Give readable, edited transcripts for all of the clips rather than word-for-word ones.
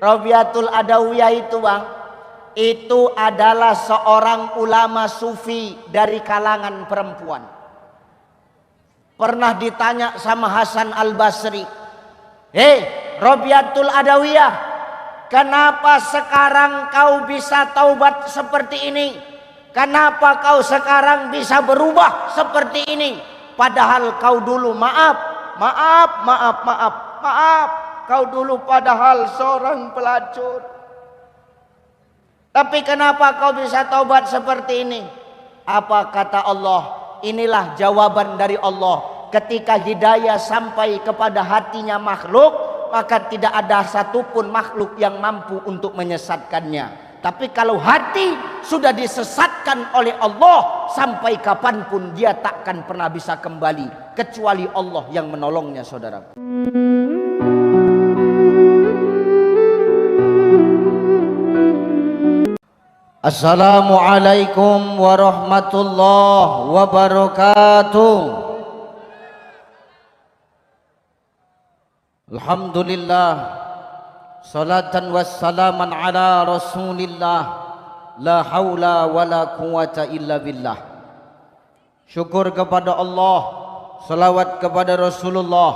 Rabiatul Adawiyah itu bang, itu adalah seorang ulama sufi dari kalangan perempuan. Pernah ditanya sama Hasan Al-Basri, Rabiatul Adawiyah, kenapa sekarang kau bisa taubat seperti ini? Kenapa kau sekarang bisa berubah seperti ini? Padahal kau dulu maaf, kau dulu padahal seorang pelacur. Tapi kenapa kau bisa taubat seperti ini? Apa kata Allah? Inilah jawaban dari Allah. Ketika hidayah sampai kepada hatinya makhluk, maka tidak ada satupun makhluk yang mampu untuk menyesatkannya. Tapi kalau hati sudah disesatkan oleh Allah, sampai kapanpun dia takkan pernah bisa kembali, kecuali Allah yang menolongnya, saudara. Assalamualaikum warahmatullahi wabarakatuh. Alhamdulillah, salatan wassalaman ala rasulillah, la haula wala quwata illa billah. Syukur kepada Allah, salawat kepada Rasulullah.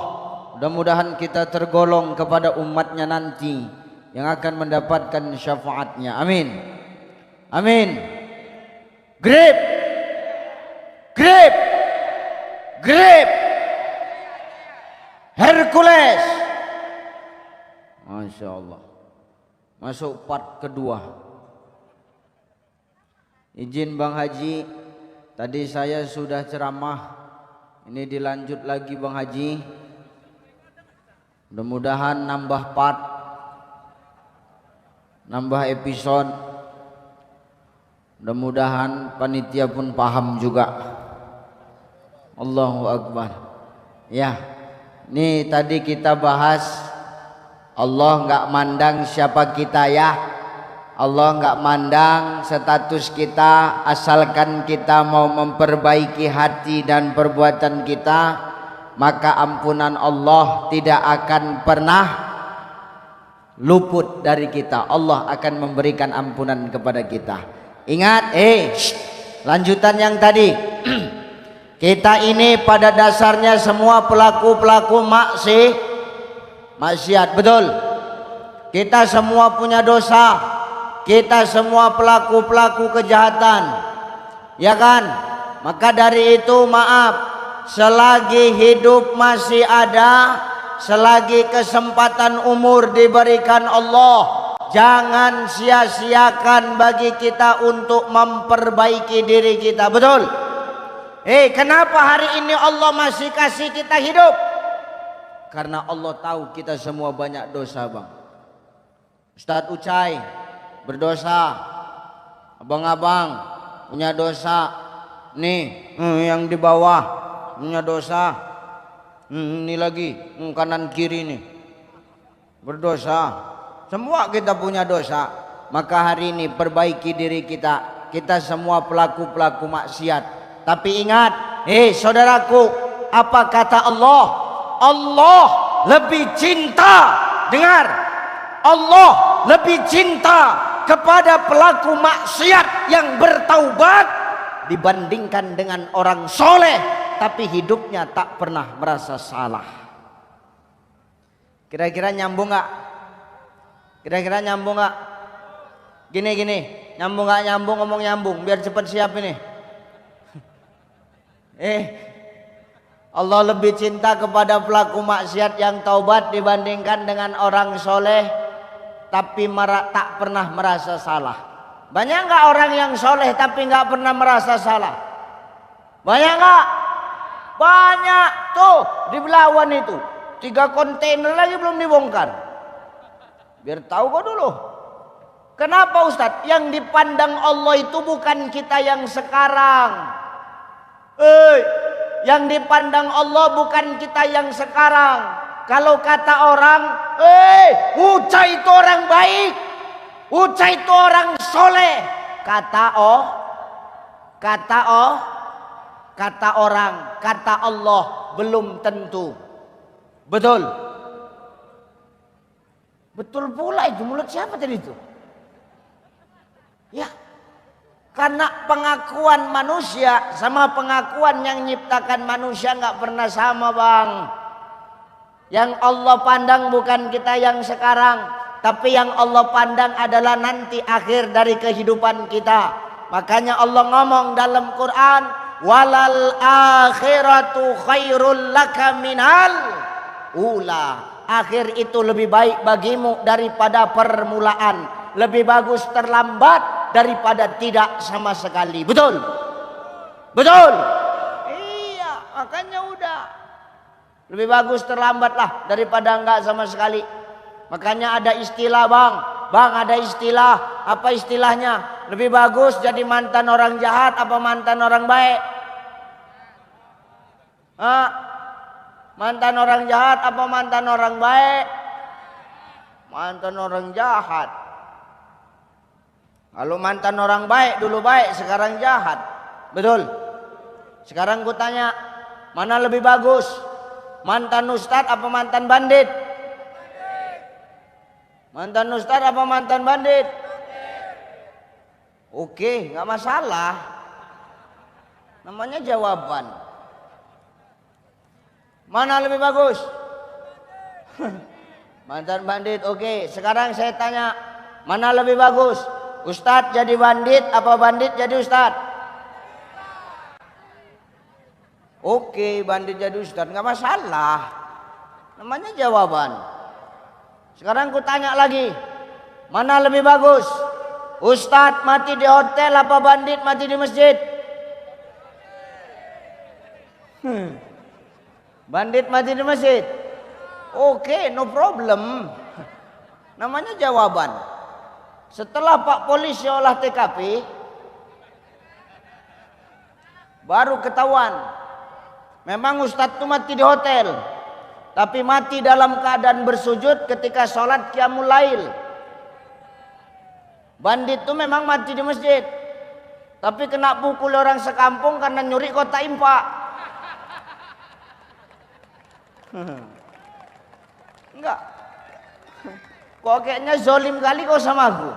Mudah-mudahan kita tergolong kepada umatnya nanti yang akan mendapatkan syafaatnya. Amin. Amin. Grip, grip, grip. Hercules. Masya Allah. Masuk part kedua. Izin Bang Haji, tadi saya sudah ceramah, ini dilanjut lagi Bang Haji. Mudah-mudahan nambah part, nambah episode. Mudah-mudahan panitia pun paham juga. Allahu Akbar. Ya, ini tadi kita bahas Allah nggak mandang siapa kita ya. Allah nggak mandang status kita, asalkan kita mau memperbaiki hati dan perbuatan kita, maka ampunan Allah tidak akan pernah luput dari kita. Allah akan memberikan ampunan kepada kita. Ingat, lanjutan yang tadi. Kita ini pada dasarnya semua pelaku-pelaku maksiat, betul? Kita semua punya dosa. Kita semua pelaku-pelaku kejahatan, ya kan? Maka dari itu maaf, selagi hidup masih ada, selagi kesempatan umur diberikan Allah, jangan sia-siakan bagi kita untuk memperbaiki diri kita, betul? Kenapa hari ini Allah masih kasih kita hidup? Karena Allah tahu kita semua banyak dosa, Bang. Ustadz Ucai berdosa, abang-abang punya dosa, nih yang di bawah punya dosa, ini lagi kanan kiri nih berdosa, semua kita punya dosa. Maka hari ini perbaiki diri kita. Kita semua pelaku-pelaku maksiat. Tapi ingat, saudaraku, apa kata Allah? Allah lebih cinta, dengar, Allah lebih cinta kepada pelaku maksiat yang bertaubat dibandingkan dengan orang soleh tapi hidupnya tak pernah merasa salah. Kira-kira nyambung nggak? Kira-kira nyambung nggak? Gini, nyambung nggak nyambung, ngomong nyambung biar cepat siap ini. Allah lebih cinta kepada pelaku maksiat yang taubat dibandingkan dengan orang soleh tapi tak pernah merasa salah. Banyak nggak orang yang soleh tapi nggak pernah merasa salah? Banyak nggak? Banyak. Tuh di Belawan itu 3 kontainer lagi belum dibongkar. Biar tahu kok dulu. Kenapa Ustadz? Yang dipandang Allah itu bukan kita yang sekarang. Yang dipandang Allah bukan kita yang sekarang. Kalau kata orang, Ucai itu orang baik, Ucai itu orang soleh. Kata orang, kata Allah belum tentu. Betul? Betul pula itu, mulut siapa tadi itu? Ya, karena pengakuan manusia sama pengakuan yang nyiptakan manusia nggak pernah sama, Bang. Yang Allah pandang bukan kita yang sekarang, tapi yang Allah pandang adalah nanti akhir dari kehidupan kita. Makanya Allah ngomong dalam Quran, walal akhiratu khairul laka minal ula. Akhir itu lebih baik bagimu daripada permulaan. Lebih bagus terlambat daripada tidak sama sekali. Betul? Betul? Iya, makanya udah. Lebih bagus terlambatlah daripada enggak sama sekali. Makanya ada istilah, Bang. Bang, ada istilah. Apa istilahnya? Lebih bagus jadi mantan orang jahat apa mantan orang baik? Hah? Mantan orang jahat apa mantan orang baik? Mantan orang jahat. Kalau mantan orang baik dulu baik, sekarang jahat. Betul? Sekarang ku tanya, mana lebih bagus? Mantan ustadz apa mantan bandit? Mantan ustadz apa mantan bandit? Oke, nggak masalah. Namanya jawaban. Mana lebih bagus? Mantan bandit. Oke, sekarang saya tanya, mana lebih bagus? Ustadz jadi bandit apa bandit jadi ustadz? Oke, bandit jadi ustadz, nggak masalah. Namanya jawaban. Sekarang ku tanya lagi, mana lebih bagus? Ustadz mati di hotel apa bandit mati di masjid? Bandit mati di masjid. Oke, no problem. Namanya jawaban. Setelah Pak Polisi olah TKP, baru ketahuan. Memang Ustadz itu mati di hotel, tapi mati dalam keadaan bersujud ketika sholat qiyamul lail. Bandit itu memang mati di masjid, tapi kena pukul orang sekampung karena nyuri kotak impak. Enggak. Kok kayaknya zolim kali kau sama aku.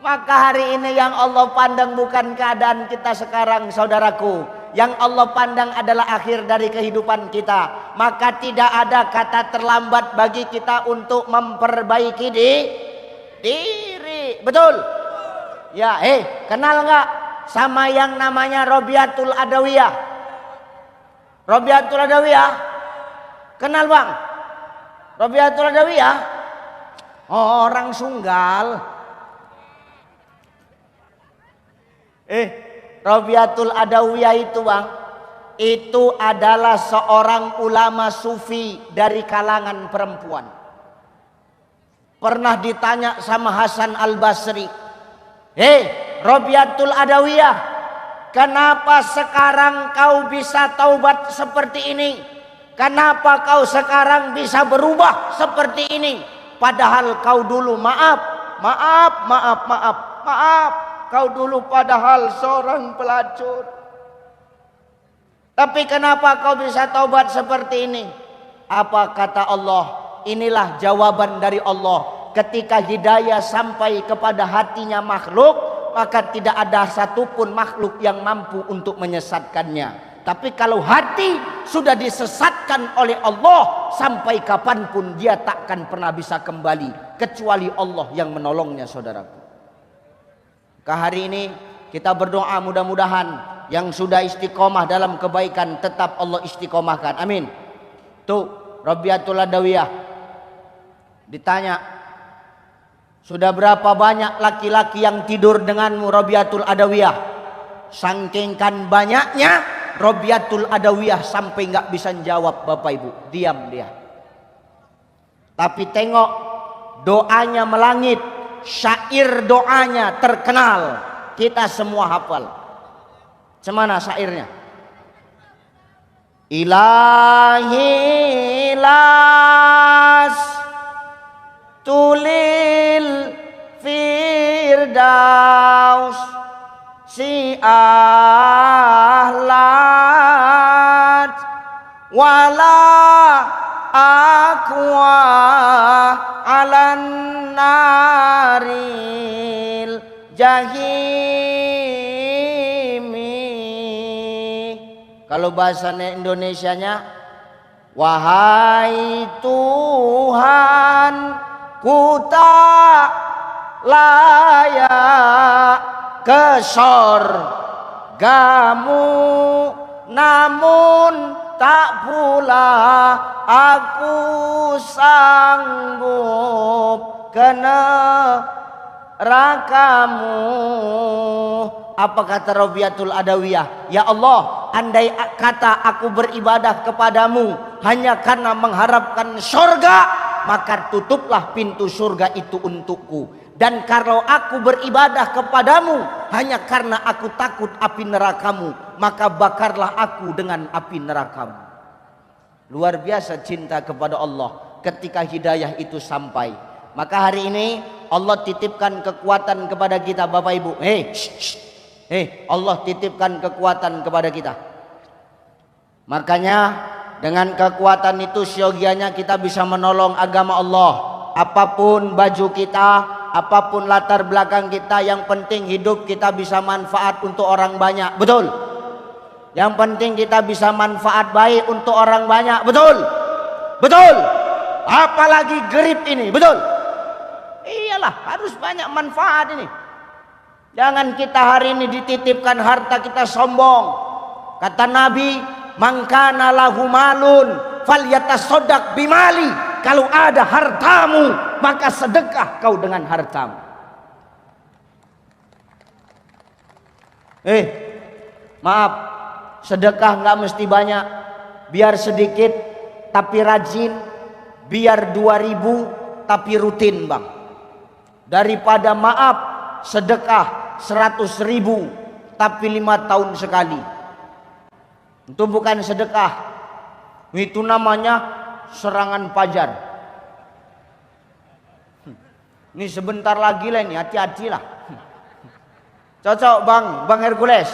Maka hari ini yang Allah pandang bukan keadaan kita sekarang, saudaraku. Yang Allah pandang adalah akhir dari kehidupan kita. Maka tidak ada kata terlambat bagi kita untuk memperbaiki diri. Betul? Ya, kenal nggak sama yang namanya Robiatul Adawiyah? Robiatul Adawiyah, kenal Bang? Robiatul Adawiyah, orang Sunggal. Robiatul Adawiyah itu Bang, itu adalah seorang ulama sufi dari kalangan perempuan. Pernah ditanya sama Hasan Al-Basri, Robiatul Adawiyah, kenapa sekarang kau bisa taubat seperti ini? Kenapa kau sekarang bisa berubah seperti ini? Padahal kau dulu maaf, kau dulu padahal seorang pelacur. Tapi kenapa kau bisa taubat seperti ini? Apa kata Allah? Inilah jawaban dari Allah. Ketika hidayah sampai kepada hatinya makhluk, maka tidak ada satupun makhluk yang mampu untuk menyesatkannya. Tapi kalau hati sudah disesatkan oleh Allah, sampai kapanpun dia takkan pernah bisa kembali, kecuali Allah yang menolongnya, saudaraku. Hari ini kita berdoa mudah-mudahan yang sudah istiqomah dalam kebaikan tetap Allah istiqomahkan. Amin. Tuh Robiatul Adawiyah ditanya, sudah berapa banyak laki-laki yang tidur denganmu Robiatul Adawiyah? Sangkingkan banyaknya, Robiatul Adawiyah sampai nggak bisa jawab, Bapak Ibu, diam dia. Tapi tengok doanya melangit, syair doanya terkenal, kita semua hafal. Cemana syairnya? Ilahi las tulil firdaus si ahlat wala aqwa alan naril jahimi. Kalau bahasa Indonesianya, wahai Tuhan, ku tak layak ke sorgamu, namun tak pula aku sanggup ke nerakamu. Apa kata Rabiatul Adawiyah? Ya Allah, andai kata aku beribadah kepadamu hanya karena mengharapkan surga, maka tutuplah pintu surga itu untukku. Dan kalau aku beribadah kepadamu hanya karena aku takut api nerakamu, maka bakarlah aku dengan api nerakamu. Luar biasa cinta kepada Allah ketika hidayah itu sampai. Maka hari ini Allah titipkan kekuatan kepada kita, Bapak Ibu. Allah titipkan kekuatan kepada kita. Makanya dengan kekuatan itu siogianya kita bisa menolong agama Allah. Apapun baju kita, apapun latar belakang kita, yang penting hidup kita bisa manfaat untuk orang banyak. Betul? Yang penting kita bisa manfaat baik untuk orang banyak. Betul? Betul? Apalagi grip ini. Betul? Iyalah, harus banyak manfaat ini. Jangan kita hari ini dititipkan harta kita sombong. Kata Nabi, man kana lahu malun falyatasaddaq bimali. Kalau ada hartamu, maka sedekah kau dengan hartamu. Maaf, sedekah nggak mesti banyak. Biar sedikit tapi rajin. Biar 2000 tapi rutin, Bang. Daripada maaf sedekah 100.000 tapi 5 tahun sekali. Itu bukan sedekah, itu namanya serangan fajar. Ini sebentar lagi lah ini, hati-hatilah. Cocok Bang Hercules?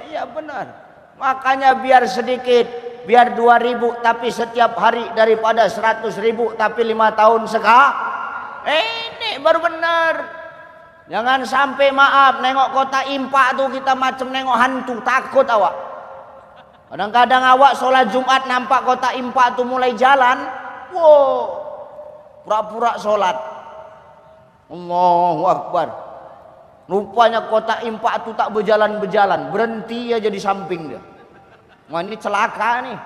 Iya benar. Makanya biar sedikit, biar 2000 tapi setiap hari, daripada 100.000 tapi 5 tahun sekali. Ini baru benar. Jangan sampai maaf nengok kota impak tuh kita macam nengok hantu, takut awak. Kadang-kadang awak sholat Jumat nampak kota impak tuh mulai jalan, wow, pura-pura sholat. Allahu Akbar. Rupanya kota impak tuh tak berjalan-berjalan, berhenti aja di samping dia. Wah, ini celaka nih.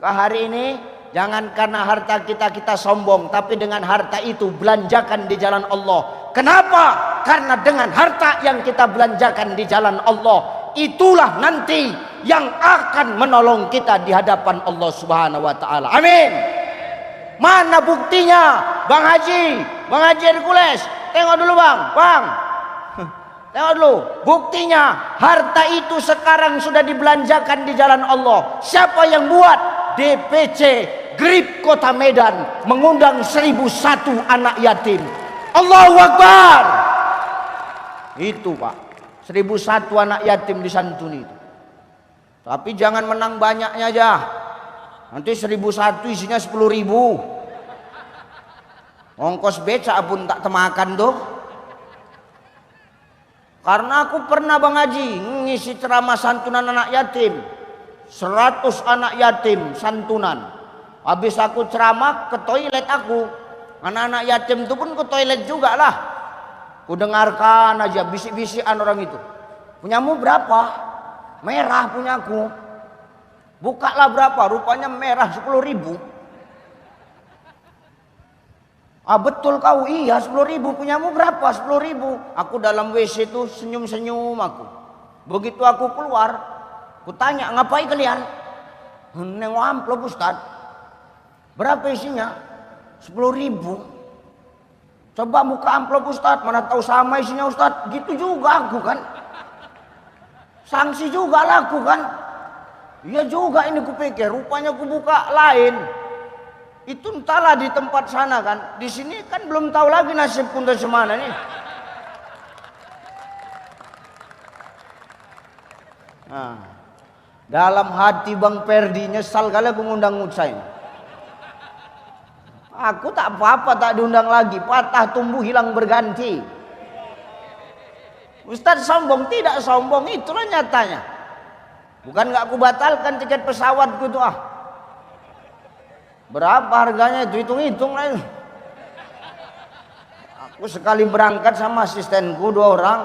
Hari ini jangan karena harta kita sombong, tapi dengan harta itu belanjakan di jalan Allah. Kenapa? Karena dengan harta yang kita belanjakan di jalan Allah, itulah nanti yang akan menolong kita di hadapan Allah Subhanahu wa taala. Amin. Mana buktinya? Bang Haji Hercules, tengok dulu Bang. Tengok dulu, buktinya harta itu sekarang sudah dibelanjakan di jalan Allah. Siapa yang buat? DPC Grip Kota Medan mengundang 1001 anak yatim. Allahu Akbar. Itu Pak, 1001 anak yatim disantuni itu. Tapi jangan menang banyaknya aja. Nanti 1001 isinya 10.000. Ongkos beca pun tak temakan tuh. Karena aku pernah Bang Haji ngisi ceramah santunan anak yatim. 100 anak yatim santunan. Habis aku ceramah, ke toilet aku. Anak-anak yatim itu pun ke toilet juga lah. Ku dengarkan aja bisik-bisikan orang itu. Punyamu berapa? Merah punyaku. Bukalah berapa? Rupanya merah 10.000. Betul kau? Iya 10.000. Punyamu berapa? 10.000. Aku dalam WC itu senyum-senyum aku. Begitu aku keluar, ku tanya, ngapain kalian? Nengok amplop Ustaz. Berapa isinya? 10.000. Coba buka amplop Ustaz, mana tahu sama isinya Ustaz. Gitu juga aku kan. Sanksi juga lah aku kan. Iya juga ini kupikir, rupanya ku buka lain. Itu entahlah di tempat sana kan. Di sini kan belum tahu lagi nasib punta semana nih. Nah, dalam hati Bang Perdi nyesal kali aku ngundang Utsain. Aku tak apa-apa, tak diundang lagi. Patah tumbuh hilang berganti. Ustaz sombong? Tidak sombong, itulah nyatanya. Bukan nggak aku batalkan tiket pesawatku itu ah. Berapa harganya itu, hitung-hitung lah itu. Aku sekali berangkat sama asistenku 2 orang.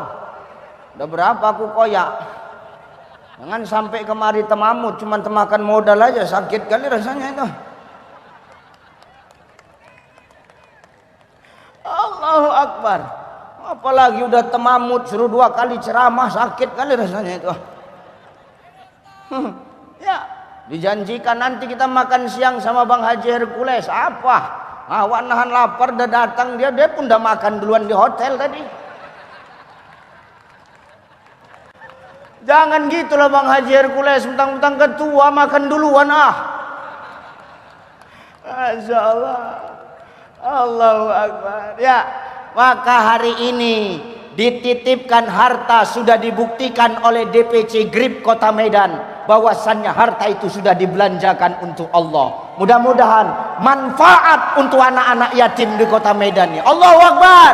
Udah berapa aku koyak. Jangan sampai kemari temamut, cuman temakan modal aja, sakit kali rasanya itu. Allahu Akbar. Apalagi udah temamut suruh 2 kali ceramah, sakit kali rasanya itu. Ya, dijanjikan nanti kita makan siang sama Bang Haji Hercules. Apa? Awak nahan lapar, udah datang dia pun udah makan duluan di hotel tadi. Jangan gitulah Bang Haji Hercules, mentang-mentang ketua makan duluan ah. Masya Allah. Allahu Akbar. Ya, maka hari ini dititipkan harta, sudah dibuktikan oleh DPC GRIP Kota Medan bahwasannya harta itu sudah dibelanjakan untuk Allah. Mudah-mudahan manfaat untuk anak-anak yatim di Kota Medan ini. Allahu Akbar.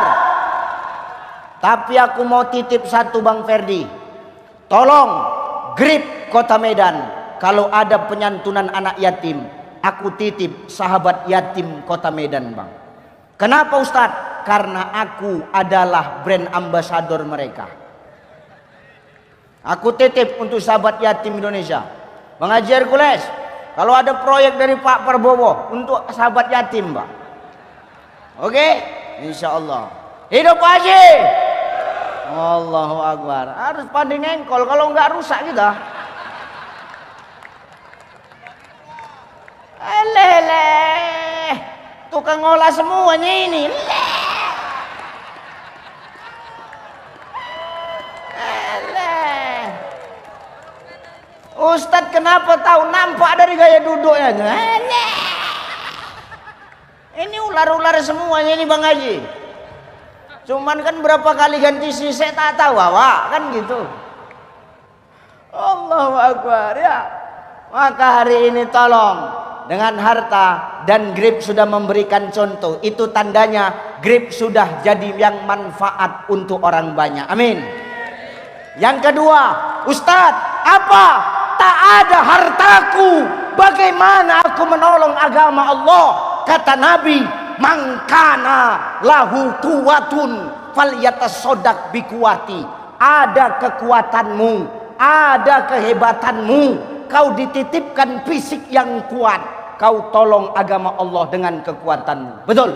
Tapi aku mau titip satu Bang Ferdi. Tolong GRIP Kota Medan, kalau ada penyantunan anak yatim, aku titip sahabat yatim Kota Medan Bang. Kenapa Ustadz? Karena aku adalah brand ambassador mereka. Aku titip untuk sahabat yatim Indonesia. Bang Haji Hercules, kalau ada proyek dari Pak Prabowo untuk sahabat yatim Bang, oke? Insya Allah. Hidup Pak Haji. Allahu Akbar. Harus pandai ngengkol, kalau nggak rusak kita. Eleh, tukang ngolah semuanya ini. Eleh. Ustadz kenapa tahu? Nampak dari gaya duduknya. Eleh. Ini ular-ular semuanya ini Bang Haji. Cuman kan berapa kali ganti sisi tak tahu awak kan gitu. Allahu Akbar ya. Maka hari ini tolong dengan harta, dan GRIP sudah memberikan contoh. Itu tandanya GRIP sudah jadi yang manfaat untuk orang banyak. Amin. Yang kedua, Ustadz, apa? Tak ada hartaku, bagaimana aku menolong agama Allah? Kata Nabi, mangkana lahu kuwatun falyatasodak bikuwati. Ada kekuatanmu, ada kehebatanmu, kau dititipkan fisik yang kuat, kau tolong agama Allah dengan kekuatanmu. Betul?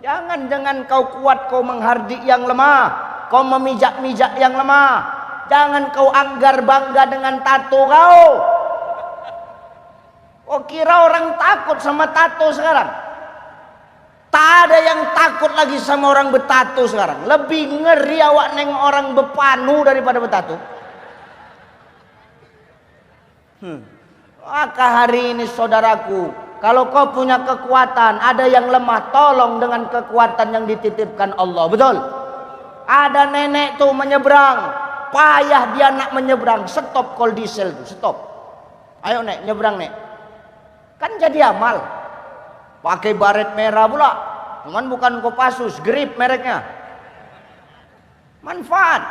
Jangan kau kuat kau menghardik yang lemah, kau memijak-mijak yang lemah. Jangan kau anggar bangga dengan tato kau. Kau kira orang takut sama tato sekarang? Tak ada yang takut lagi sama orang bertato sekarang. Lebih ngeri awak neng orang bepanu daripada bertato. Maka hari ini saudaraku, kalau kau punya kekuatan, ada yang lemah, tolong dengan kekuatan yang dititipkan Allah. Betul? Ada nenek tuh menyeberang, payah dia nak menyeberang, stop call diesel tuh, stop. Ayo nek, nyeberang nek. Kan jadi amal. Pakai baret merah pula, cuman bukan Kopassus, GRIP mereknya. Manfaat.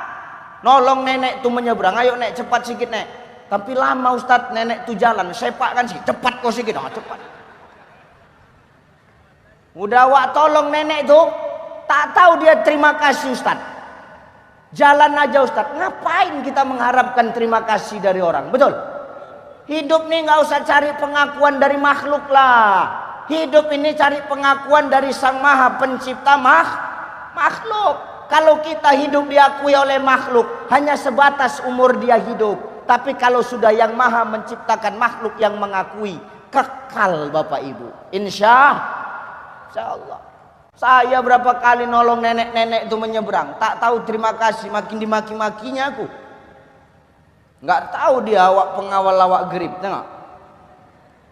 Nolong nenek tuh menyeberang, ayo nek cepat sikit nek. Tapi lama Ustadz, nenek tuh jalan, sepak kan sih, cepat kau sikit, cepat. Udah wak tolong nenek tuh, tak tahu dia terima kasih Ustadz. Jalan aja Ustadz, ngapain kita mengharapkan terima kasih dari orang, betul? Hidup nih nggak usah cari pengakuan dari makhluk lah. Hidup ini cari pengakuan dari Sang Maha Pencipta makhluk. Kalau kita hidup diakui oleh makhluk, hanya sebatas umur dia hidup. Tapi kalau sudah yang Maha menciptakan makhluk yang mengakui, kekal Bapak Ibu. Insya Allah. Saya berapa kali nolong nenek-nenek itu menyeberang, tak tahu terima kasih, makin dimaki-makinya aku. Nggak tahu dia awak pengawal awak GRIP, tengok.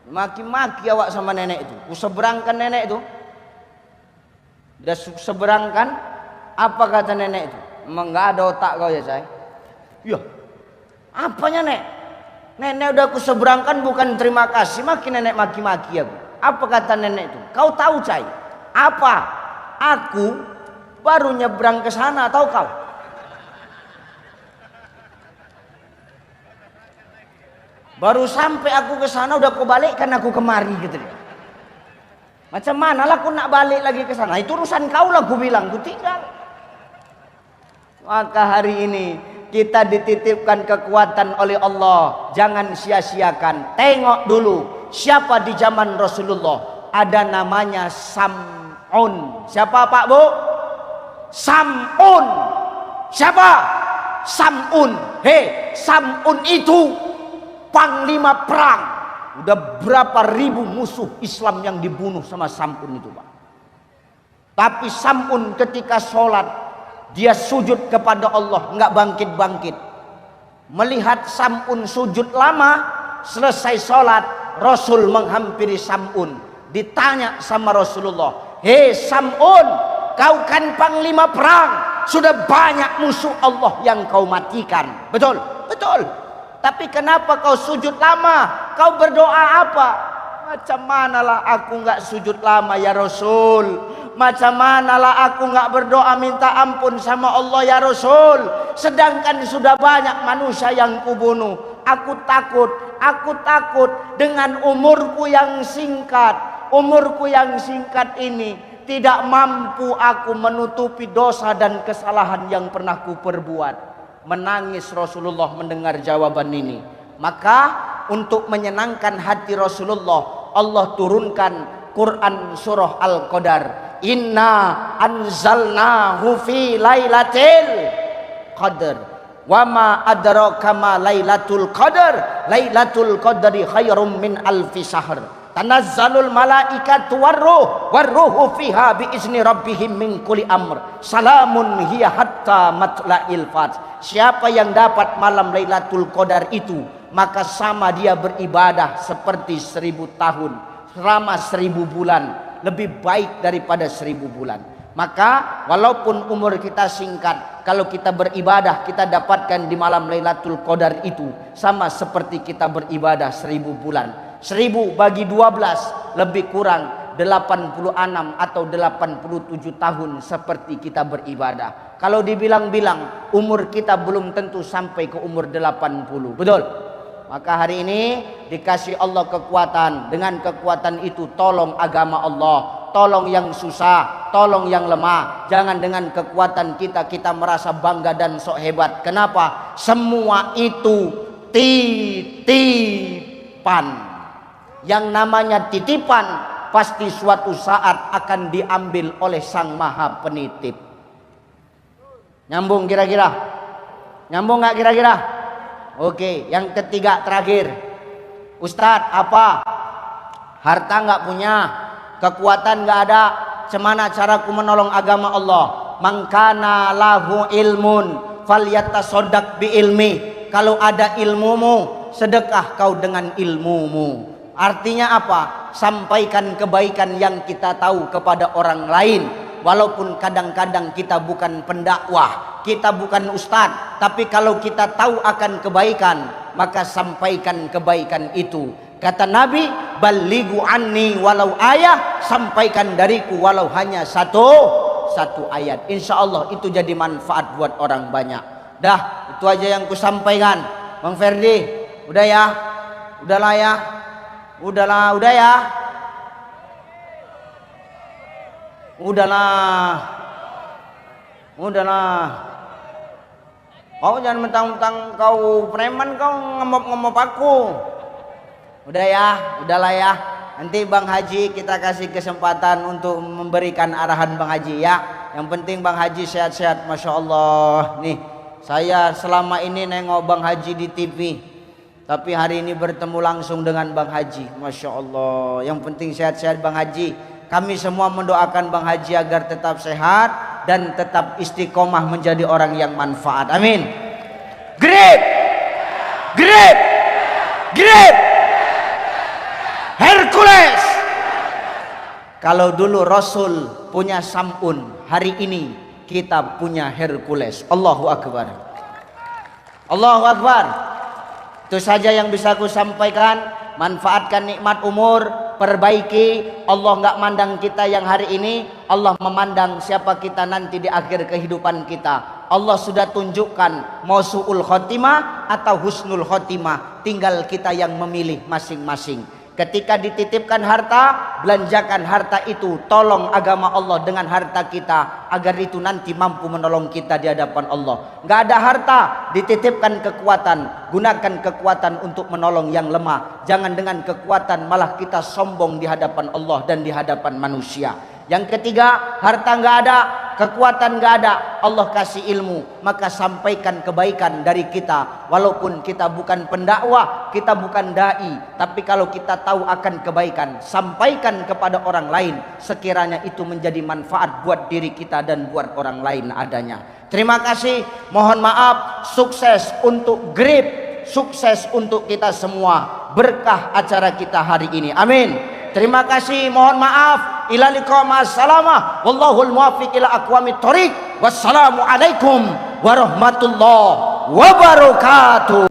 Maki-maki awak sama nenek itu. Ku seberangkan nenek itu. Dia seberangkan, apa kata nenek itu? Emang nggak ada otak kau ya say? Iya. Apanya nek? Nenek udah aku seberangkan bukan terima kasih, makin nenek maki-maki aku. Apa kata nenek itu? Kau tahu Cai? Apa? Aku baru nyebrang ke sana, tahu kau? Baru sampai aku ke sana udah kau balikkan aku kemari gitu. Macam mana lah aku nak balik lagi ke sana? Itu urusan kau lah, aku bilang, aku tinggal. Maka hari ini kita dititipkan kekuatan oleh Allah. Jangan sia-siakan. Tengok dulu siapa di zaman Rasulullah. Ada namanya Sam'un. Siapa Pak Bu? Sam'un. Siapa? Sam'un. Hei, Sam'un itu panglima perang. Udah berapa ribu musuh Islam yang dibunuh sama Sam'un itu Pak. Tapi Sam'un ketika sholat, dia sujud kepada Allah, nggak bangkit-bangkit. Melihat Sam'un sujud lama, selesai sholat, Rasul menghampiri Sam'un. Ditanya sama Rasulullah, hei Sam'un, kau kan panglima perang, sudah banyak musuh Allah yang kau matikan. Betul? Betul. Tapi kenapa kau sujud lama? Kau berdoa apa? Macam manalah aku nggak sujud lama ya Rasul? Macam manalah aku nggak berdoa minta ampun sama Allah ya Rasul? Sedangkan sudah banyak manusia yang kubunuh. Aku takut dengan umurku yang singkat. Umurku yang singkat ini tidak mampu aku menutupi dosa dan kesalahan yang pernah ku perbuat. Menangis Rasulullah mendengar jawaban ini. Maka untuk menyenangkan hati Rasulullah, Allah turunkan Quran surah Al-Qadar. Inna anzalnahu fi lailatul qadar. Wa ma adraka ma lailatul qadar. Lailatul qadri khairum min alfi syahr. Tanazzalul malaikatu warruhu fiha biizni rabbihim min kulli amr. Salamun hiya hatta matla'il fajr. Siapa yang dapat malam Lailatul Qadar itu, maka sama dia beribadah seperti 1000 tahun, selama 1000 bulan, lebih baik daripada 1000 bulan. Maka walaupun umur kita singkat, kalau kita beribadah, kita dapatkan di malam Lailatul Qadar itu sama seperti kita beribadah 1000 bulan. 1000 bagi 12 lebih kurang 86 atau 87 tahun seperti kita beribadah. Kalau dibilang-bilang umur kita belum tentu sampai ke umur 80. Betul? Maka hari ini dikasih Allah kekuatan. Dengan kekuatan itu tolong agama Allah. Tolong yang susah, tolong yang lemah. Jangan dengan kekuatan kita merasa bangga dan sok hebat. Kenapa? Semua itu titipan. Yang namanya titipan pasti suatu saat akan diambil oleh Sang Maha Penitip. Nyambung kira-kira? Nyambung nggak kira-kira? Oke, yang ketiga terakhir. Ustadz, apa? Harta nggak punya, kekuatan nggak ada. Cemana caraku menolong agama Allah? Mangkana lahu ilmun falyatasaddaq bi ilmi. Kalau ada ilmumu, sedekah kau dengan ilmumu. Artinya apa? Sampaikan kebaikan yang kita tahu kepada orang lain. Walaupun kadang-kadang kita bukan pendakwah, kita bukan ustadz, tapi kalau kita tahu akan kebaikan, maka sampaikan kebaikan itu. Kata Nabi, balighu anni walau ayah, sampaikan dariku walau hanya satu ayat. Insya Allah itu jadi manfaat buat orang banyak. Dah, itu aja yang kusampaikan. Bang Ferdi, udah ya? Udahlah ya? Udahlah, udah ya? Udahlah. Kau jangan mentang-mentang kau preman, kau ngemop-ngemop aku. Udah ya, udahlah ya. Nanti Bang Haji kita kasih kesempatan untuk memberikan arahan Bang Haji ya. Yang penting Bang Haji sehat-sehat, Masya Allah. Nih, saya selama ini nengok Bang Haji di TV. Tapi hari ini bertemu langsung dengan Bang Haji, Masya Allah. Yang penting sehat-sehat Bang Haji. Kami semua mendoakan Bang Haji agar tetap sehat dan tetap istiqomah menjadi orang yang manfaat. Amin. Grip, grip, grip. Hercules. Kalau dulu Rasul punya Sam'un, hari ini kita punya Hercules. Allahu Akbar. Allahu Akbar. Itu saja yang bisa aku sampaikan. Manfaatkan nikmat umur, perbaiki. Allah nggak mandang kita yang hari ini, Allah memandang siapa kita nanti di akhir kehidupan kita. Allah sudah tunjukkan mau su'ul khotimah atau husnul khotimah, tinggal kita yang memilih masing-masing. Ketika dititipkan harta, belanjakan harta itu, tolong agama Allah dengan harta kita, agar itu nanti mampu menolong kita di hadapan Allah. Nggak ada harta, dititipkan kekuatan, gunakan kekuatan untuk menolong yang lemah. Jangan dengan kekuatan malah kita sombong di hadapan Allah dan di hadapan manusia. Yang ketiga, harta nggak ada, kekuatan nggak ada, Allah kasih ilmu, maka sampaikan kebaikan dari kita. Walaupun kita bukan pendakwah, kita bukan dai, tapi kalau kita tahu akan kebaikan, sampaikan kepada orang lain, sekiranya itu menjadi manfaat buat diri kita dan buat orang lain adanya. Terima kasih, mohon maaf, sukses untuk GRIP, sukses untuk kita semua, berkah acara kita hari ini, amin. Terima kasih, mohon maaf. Ila liqa ma'assalamah. Wallahul muwaffiq ila aqwamit thoriq. Wassalamu alaikum warahmatullahi wabarakatuh.